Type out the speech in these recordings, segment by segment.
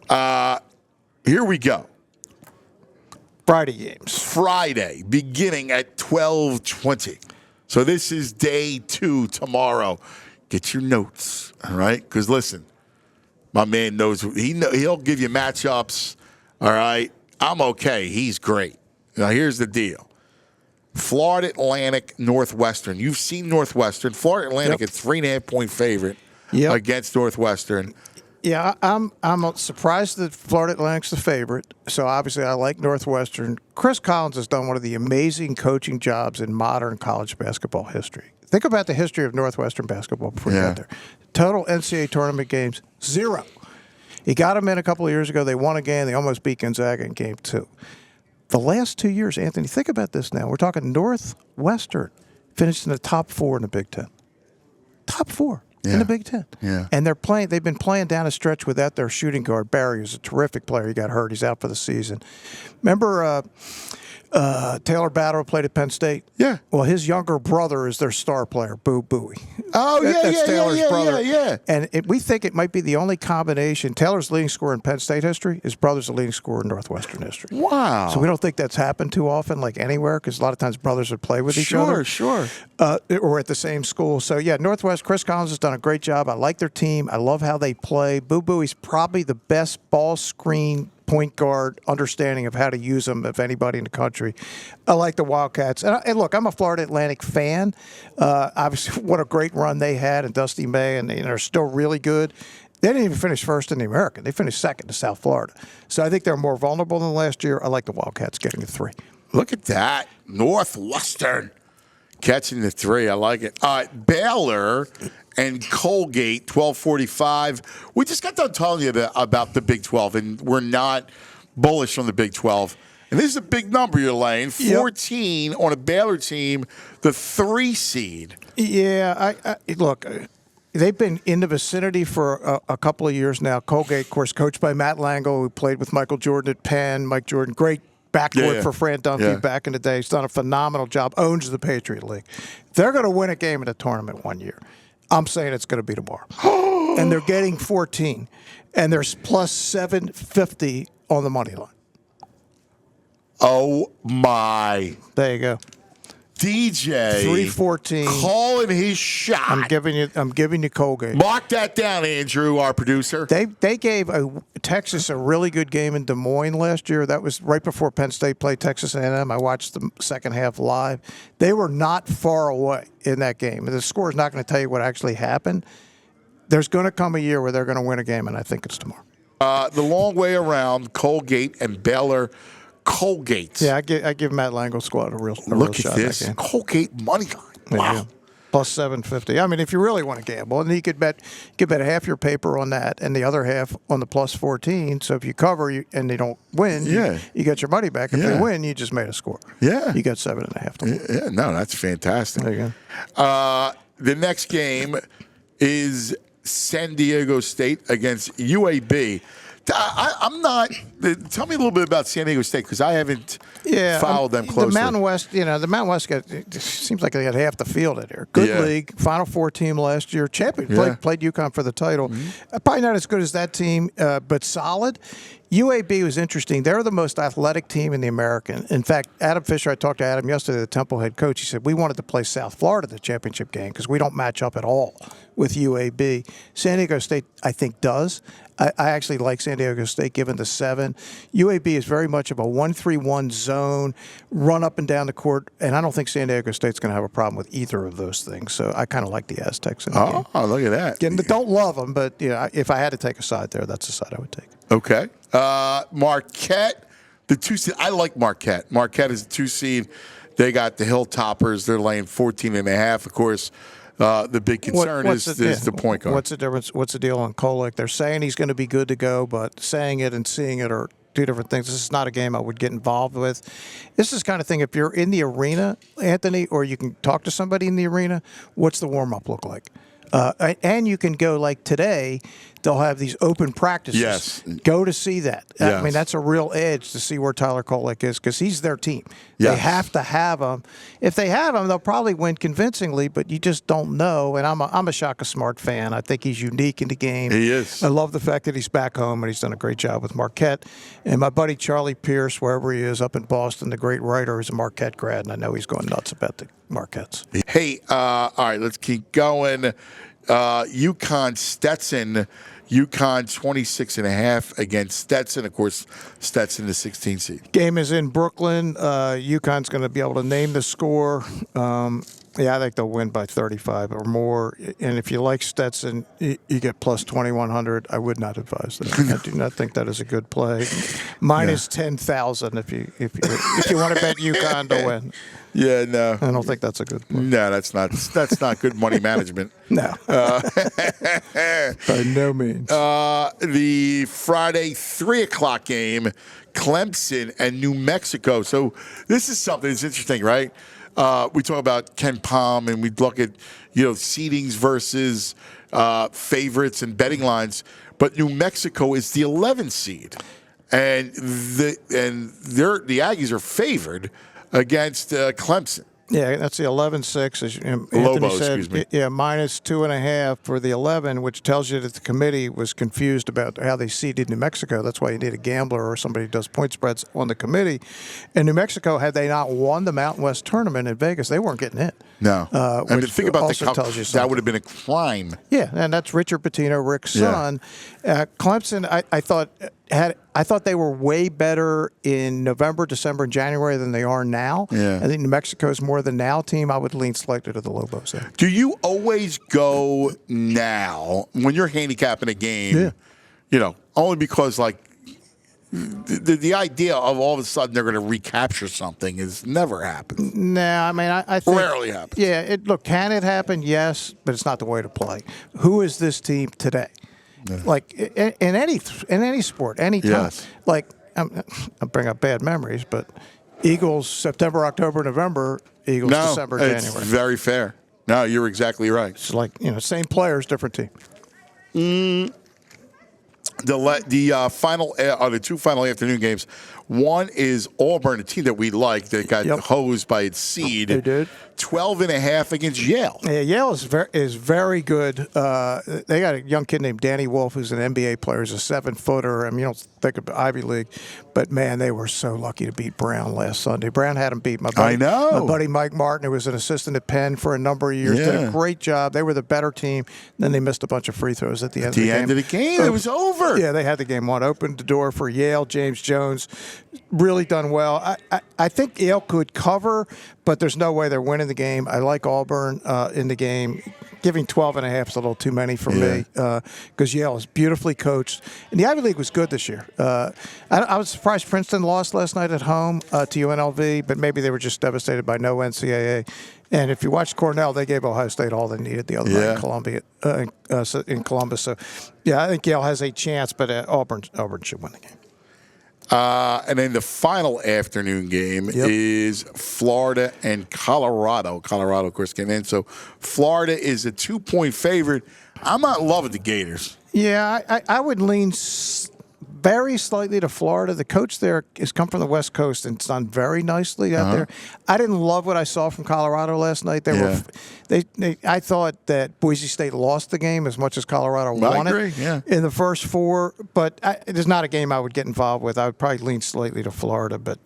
Here we go. Friday games. Friday, beginning at 12:20. So this is day 2 tomorrow. Get your notes, all right? Because listen, my man knows he'll give you matchups. All right, I'm okay. He's great. Now here's the deal: Florida Atlantic, Northwestern. You've seen Northwestern. Florida Atlantic, a 3.5-point favorite against Northwestern. Yeah, I'm surprised that Florida Atlantic's the favorite. So obviously, I like Northwestern. Chris Collins has done one of the amazing coaching jobs in modern college basketball history. Think about the history of Northwestern basketball before you get there. Total NCAA tournament games, 0. He got them in a couple of years ago. They won a game. They almost beat Gonzaga in game 2. The last 2 years, Anthony, think about this now. We're talking Northwestern finished in the top 4 in the Big Ten. Top 4. In the Big Ten. Yeah. And they've been playing down a stretch without their shooting guard. Barry, who's a terrific player. He got hurt. He's out for the season. Remember Taylor Battle played at Penn State? Yeah. Well, his younger brother is their star player, Boo Buie. Oh, That's Taylor's brother. Yeah. And we think it might be the only combination. Taylor's leading scorer in Penn State history. His brother's the leading scorer in Northwestern history. Wow. So we don't think that's happened too often, like anywhere, because a lot of times brothers would play with each other. Sure. Or at the same school. So, Northwest, Chris Collins has done a great job. I like their team. I love how they play. Boo Buie's probably the best ball screen point guard understanding of how to use them of anybody in the country. I like the Wildcats. And look, I'm a Florida Atlantic fan. Obviously, what a great run they had, and Dusty May, and they're still really good. They didn't even finish first in the American. They finished second to South Florida. So I think they're more vulnerable than last year. I like the Wildcats getting a 3. Look at that. Northwestern catching the 3. I like it. Baylor and Colgate, 12:45. We just got done telling you about the Big 12, and we're not bullish on the Big 12. And this is a big number you're laying, 14 on a Baylor team, the 3 seed. Yeah, look, they've been in the vicinity for a couple of years now. Colgate, of course, coached by Matt Langel, who played with Michael Jordan at Penn. Mike Jordan, great backcourt for Fran Dunphy back in the day. He's done a phenomenal job, owns the Patriot League. They're going to win a game in the tournament one year. I'm saying it's going to be tomorrow. And they're getting 14. And there's plus 750 on the money line. Oh, my. There you go. DJ. 314. Calling his shot. I'm giving you Colgate. Mark that down, Andrew, our producer. They gave Texas a really good game in Des Moines last year. That was right before Penn State played Texas A&M. I watched the second half live. They were not far away in that game. The score is not going to tell you what actually happened. There's going to come a year where they're going to win a game, and I think it's tomorrow. The long way around, Colgate and Baylor. Colgate. Yeah, I give Matt Langel's squad a real shot. Look at this. Colgate money line. Wow. Yeah. Plus 750. I mean, if you really want to gamble, and you could bet half your paper on that and the other half on the plus 14. So if you cover and they don't win, you get your money back. If they win, you just made a score. Yeah. You got 7.5. Yeah, no, that's fantastic. There you go. The next game is San Diego State against UAB. I'm not. Tell me a little bit about San Diego State because I haven't followed them closely. The Mountain West, it seems like they got half the field in there. Good league, Final Four team last year, champion. Played UConn for the title. Probably not as good as that team, but solid. UAB was interesting. They're the most athletic team in the American. In fact, Adam Fisher, I talked to Adam yesterday, the Temple head coach. He said, we wanted to play South Florida the championship game because we don't match up at all with UAB. San Diego State, I think, does. I actually like San Diego State given the 7. UAB is very much of a 1-3-1 zone, run up and down the court, and I don't think San Diego State's going to have a problem with either of those things. So I kind of like the Aztecs in the game. Oh, look at that. Again, don't love them, but if I had to take a side there, that's the side I would take. Okay. Marquette, the 2 seed. I like Marquette. Marquette is the 2 seed. They got the Hilltoppers. They're laying 14.5. Of course, the big concern is the point guard. What's the difference? What's the deal on Kolek? They're saying he's going to be good to go, but saying it and seeing it are two different things. This is not a game I would get involved with. This is the kind of thing, if you're in the arena, Anthony, or you can talk to somebody in the arena, what's the warm-up look like? And you can go like today, they'll have these open practices. Yes. Go to see that. I Yes. mean, that's a real edge to see where Tyler Kolek is because he's their team. Yes. They have to have him. If they have him, they'll probably win convincingly, but you just don't know. And I'm a Shaka Smart fan. I think he's unique in the game. He is. I love the fact that he's back home and he's done a great job with Marquette. And my buddy Charlie Pierce, wherever he is up in Boston, the great writer, is a Marquette grad, and I know he's going nuts about the Marquettes. Hey, all right, let's keep going. UConn Stetson. UConn 26.5 against Stetson. Of course, Stetson the 16 seed. Game is in Brooklyn. UConn's going to be able to name the score. I think they'll win by 35 or more. And if you like Stetson, you get plus 2,100. I would not advise that. I do not think that is a good play. Minus 10,000 if you want to bet UConn to win. Yeah, no. I don't think that's a good play. No, that's not good money management. No. By no means. The Friday 3:00 game, Clemson and New Mexico. So this is something that's interesting, right? We talk about Ken Palm and we look at seedings versus favorites and betting lines, but New Mexico is the 11th seed, and the Aggies are favored against Clemson. Yeah, that's the 11-6. As Anthony Lobo, said, excuse me. Yeah, minus 2.5 for the 11, which tells you that the committee was confused about how they seeded New Mexico. That's why you need a gambler or somebody who does point spreads on the committee. And New Mexico, had they not won the Mountain West tournament in Vegas, they weren't getting in. No. And Which think about also tells you something. that would have been a crime. Yeah, and that's Richard Pitino, Rick's son. Clemson, I thought they were way better in November, December, and January than they are now. Yeah. I think New Mexico is more the now team. I would lean slightly to the Lobos there. Do you always go now when you're handicapping a game? Yeah. Only because the idea of all of a sudden they're going to recapture something has never happened. No, I mean, I think Rarely happens. Yeah, can it happen? Yes, but it's not the way to play. Who is this team today? Yeah. Like in any sport, any time. Yes. Like I'll bring up bad memories, but Eagles September, October, November. Eagles December, January. It's very fair. No, you're exactly right. It's like same players, different team. The final the two final afternoon games. One is Auburn, a team that we like that got hosed by its seed. They did. 12.5 against Yale. Yeah, Yale is very good. They got a young kid named Danny Wolf who's an NBA player. He's a 7-footer. I mean, you don't think of Ivy League, but man, they were so lucky to beat Brown last Sunday. Brown had them beat. My buddy Mike Martin, who was an assistant at Penn for a number of years, did a great job. They were the better team. Then they missed a bunch of free throws at the end of the game. End of the game, it was over. Yeah, they had the game won. Opened the door for Yale. James Jones really done well. I think Yale could cover, but there's no way they're winning the game. I like Auburn in the game. Giving 12.5 is a little too many for me because Yale is beautifully coached. And the Ivy League was good this year. I was surprised Princeton lost last night at home to UNLV, but maybe they were just devastated by no NCAA. And if you watch Cornell, they gave Ohio State all they needed the other night in Columbus. So, I think Yale has a chance, but Auburn should win the game. And then the final afternoon game is Florida and Colorado. Colorado, of course, came in. So Florida is a 2-point favorite. I'm not loving the Gators. Yeah, I would lean very slightly to Florida. The coach there has come from the West Coast and it's done very nicely out there. I didn't love what I saw from Colorado last night. I thought that Boise State lost the game as much as Colorado won it in the first 4. But it is not a game I would get involved with. I would probably lean slightly to Florida. But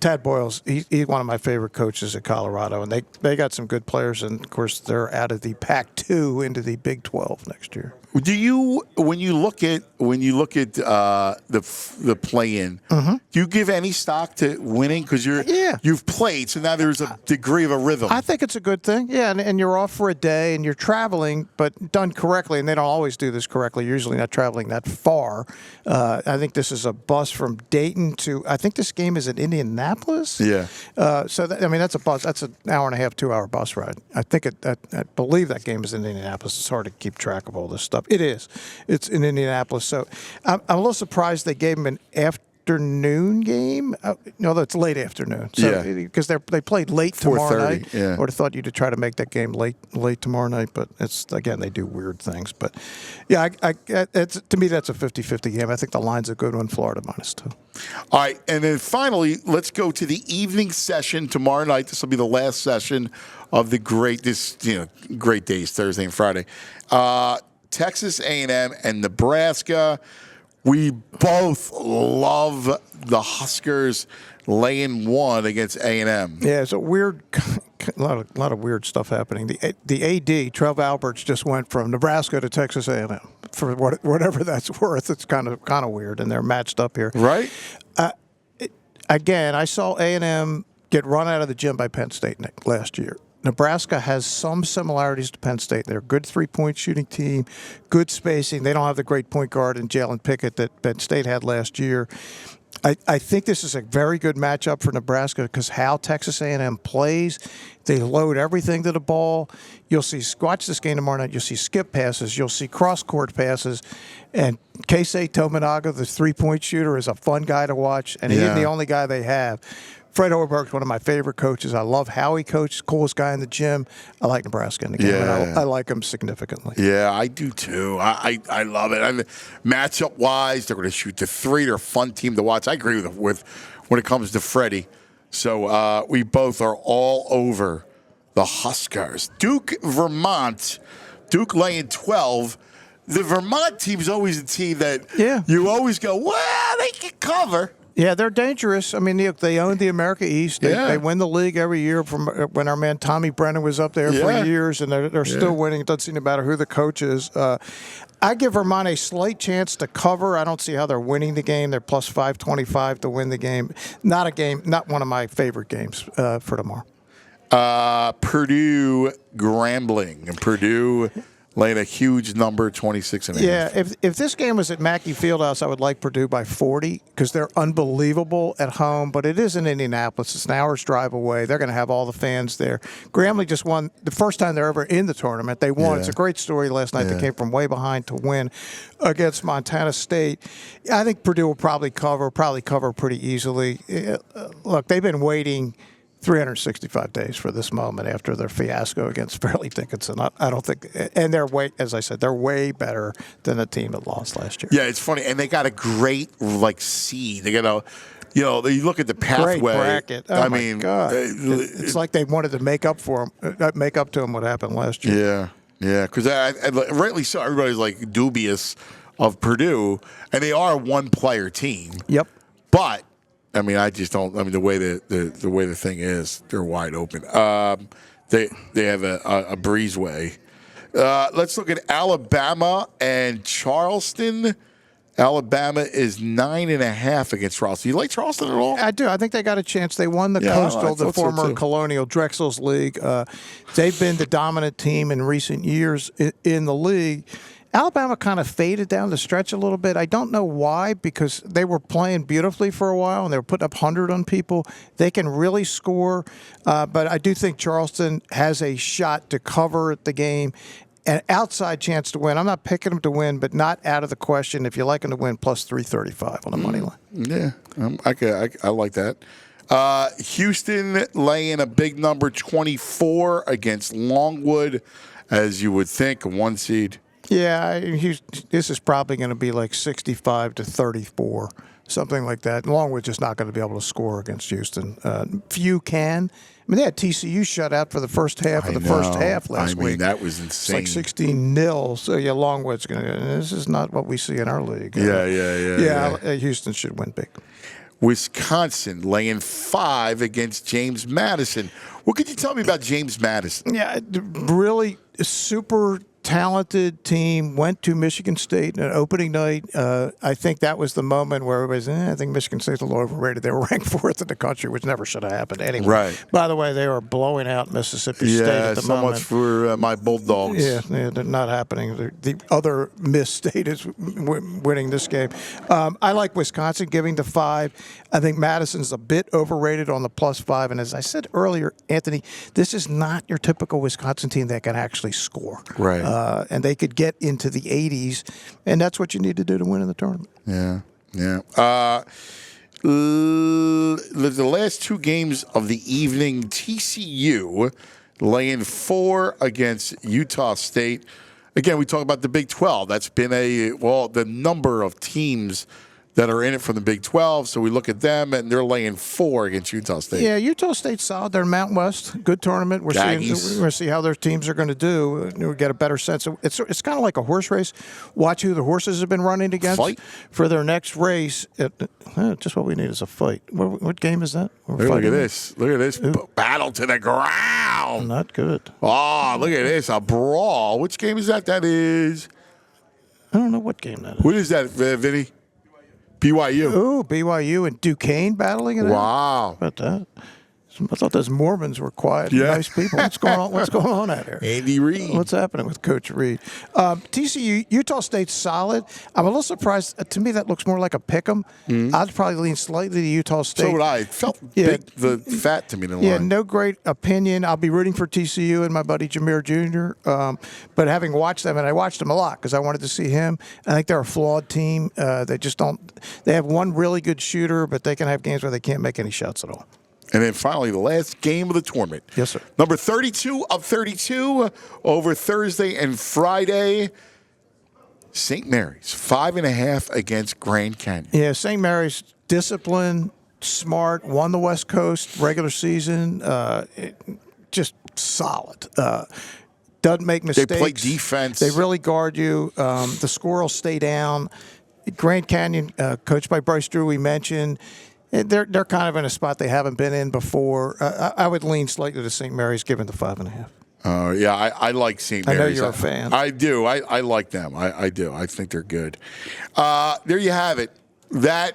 Tad Boyle's he's one of my favorite coaches at Colorado, and they got some good players. And of course, they're out of the Pac-2 into the Big 12 next year. Do you, when you look at the play-in, do you give any stock to winning because you've played, so now there's a degree of a rhythm? I think it's a good thing, and you're off for a day and you're traveling, but done correctly, and they don't always do this correctly. You're usually not traveling that far. I think this is a bus from Dayton to. I think this game is in Indianapolis. Yeah. So that's a bus. That's an hour and a half, 2-hour bus ride. I think I believe that game is in Indianapolis. It's hard to keep track of all this stuff. It is. It's in Indianapolis. So I'm a little surprised they gave him an afternoon game. No, it's late afternoon. So, because they played late tomorrow night. Yeah. I would have thought you'd try to make that game late tomorrow night, but it's again they do weird things. But yeah, to me that's a 50-50 game. I think the line's a good one. Florida -2. All right, and then finally, let's go to the evening session tomorrow night. This will be the last session of the great days, Thursday and Friday. Texas A&M and Nebraska. We both love the Huskers laying 1 against A&M. Yeah, it's a weird, a lot of weird stuff happening. The AD, Trev Alberts, just went from Nebraska to Texas A&M. For whatever that's worth, it's kind of weird, and they're matched up here. Right. Again, I saw A&M get run out of the gym by Penn State last year. Nebraska has some similarities to Penn State. They're a good three-point shooting team, good spacing. They don't have the great point guard in Jalen Pickett that Penn State had last year. I think this is a very good matchup for Nebraska because how Texas A&M plays, they load everything to the ball. You'll see, watch this game tomorrow night, you'll see skip passes, you'll see cross-court passes, and Keisei Tominaga, the three-point shooter, is a fun guy to watch, and he isn't the only guy they have. Fred Overberg's one of my favorite coaches. I love how he coaches, coolest guy in the gym. I like Nebraska in the game, and I like him significantly. Yeah, I do too. I love it. Matchup-wise, they're going to shoot the three. They're a fun team to watch. I agree with when it comes to Freddie. So we both are all over the Huskers. Duke, Vermont. Duke laying 12. The Vermont team's always a team that you always go, well, they can cover. Yeah, they're dangerous. I mean, they own the America East. They win the league every year from when our man Tommy Brennan was up there for years, and they're still winning. It doesn't seem to matter who the coach is. I give Vermont a slight chance to cover. I don't see how they're winning the game. They're plus 525 to win the game. Not one of my favorite games for tomorrow. Purdue Grambling. And Purdue laying a huge number, 26.5. Yeah, if this game was at Mackey Fieldhouse, I would like Purdue by 40 because they're unbelievable at home. But it is in Indianapolis. It's an hour's drive away. They're going to have all the fans there. Grambling just won the first time they're ever in the tournament. They won. It's a great story last night. They came from way behind to win against Montana State. I think Purdue will probably cover pretty easily. Look, they've been waiting 365 days for this moment after their fiasco against Fairleigh Dickinson. I don't think, and as I said, they're way better than the team that lost last year. Yeah, it's funny, and they got a great seed. They got you look at the pathway. Great bracket. Oh I my mean, God. It's like they wanted to make up to them what happened last year. Yeah, because rightly so. Everybody's dubious of Purdue, and they are a one-player team. Yep. But I mean, I just don't. I mean, the way the thing is, they're wide open. They have a breezeway. Let's look at Alabama and Charleston. Alabama is 9.5 against Charleston. You like Charleston at all? I do. I think they got a chance. They won the Coastal, the former Colonial Drexel's league. They've been the dominant team in recent years in the league. Alabama kind of faded down the stretch a little bit. I don't know why, because they were playing beautifully for a while and they were putting up 100 on people. They can really score, but I do think Charleston has a shot to cover the game. An outside chance to win. I'm not picking them to win, but not out of the question. If you like them to win, plus 335 on the money line. Yeah, I like that. Houston laying a big number, 24 against Longwood, as you would think, a 1 seed. Yeah, this is probably going to be like 65-34, something like that. Longwood's just not going to be able to score against Houston. Few can. I mean, they had TCU shut out for the first half last week. That was insane. It's like 16-0. So, yeah, Longwood's going to – this is not what we see in our league. Yeah. Houston should win big. Wisconsin laying 5 against James Madison. What could you tell me about James Madison? Yeah, really super talented team, went to Michigan State on opening night. I think that was the moment where everybody's, I think Michigan State's a little overrated. They were ranked 4th in the country, which never should have happened anyway. Right. By the way, they were blowing out Mississippi State at the moment. Yeah, so much for my Bulldogs. Yeah, they're not happening. The other Miss State is winning this game. I like Wisconsin giving the 5. I think Madison's a bit overrated on the plus 5. And as I said earlier, Anthony, this is not your typical Wisconsin team that can actually score. Right. And they could get into the 80s, and that's what you need to do to win in the tournament. Yeah. The last two games of the evening, TCU laying 4 against Utah State. Again, we talk about the Big 12. That's been the number of teams that are in it from the Big 12. So we look at them, and they're laying 4 against Utah State. Yeah, Utah State's solid. They're Mountain West, good tournament. We're going to see how their teams are going to do. We get a better sense of it's kind of like a horse race. Watch who the horses have been running against for their next race. Just what we need is a fight. What game is that? Look at this. Look at this. Battle to the ground. Not good. Oh, look at this. A brawl. Which game is that? That is. I don't know what game that is. What is that, Vinny? BYU. Ooh, BYU and Duquesne battling it out. Wow. How about that? I thought those Mormons were quiet, nice people. What's going on? What's going on out there? Andy Reid. What's happening with Coach Reid? TCU, Utah State's solid. I'm a little surprised. To me, that looks more like a pick'em. I'd probably lean slightly to Utah State. So would I. It felt the fat to me in the line. Yeah, no great opinion. I'll be rooting for TCU and my buddy Jameer Jr. But having watched them, and I watched them a lot because I wanted to see him. I think they're a flawed team. They just don't. They have one really good shooter, but they can have games where they can't make any shots at all. And then finally, the last game of the tournament. Yes, sir. Number 32 of 32 over Thursday and Friday. St. Mary's, 5.5 against Grand Canyon. Yeah, St. Mary's, disciplined, smart, won the West Coast regular season, just solid. Doesn't make mistakes. They play defense. They really guard you. The score will stay down. Grand Canyon, coached by Bryce Drew, we mentioned. They're kind of in a spot they haven't been in before. I would lean slightly to St. Mary's, given the 5.5. Yeah, I like St. Mary's. I know you're a fan. I do. I like them. I do. I think they're good. There you have it. That,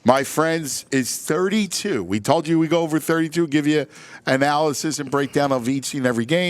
my friends, is 32. We told you we go over 32, give you analysis and breakdown of each and every game.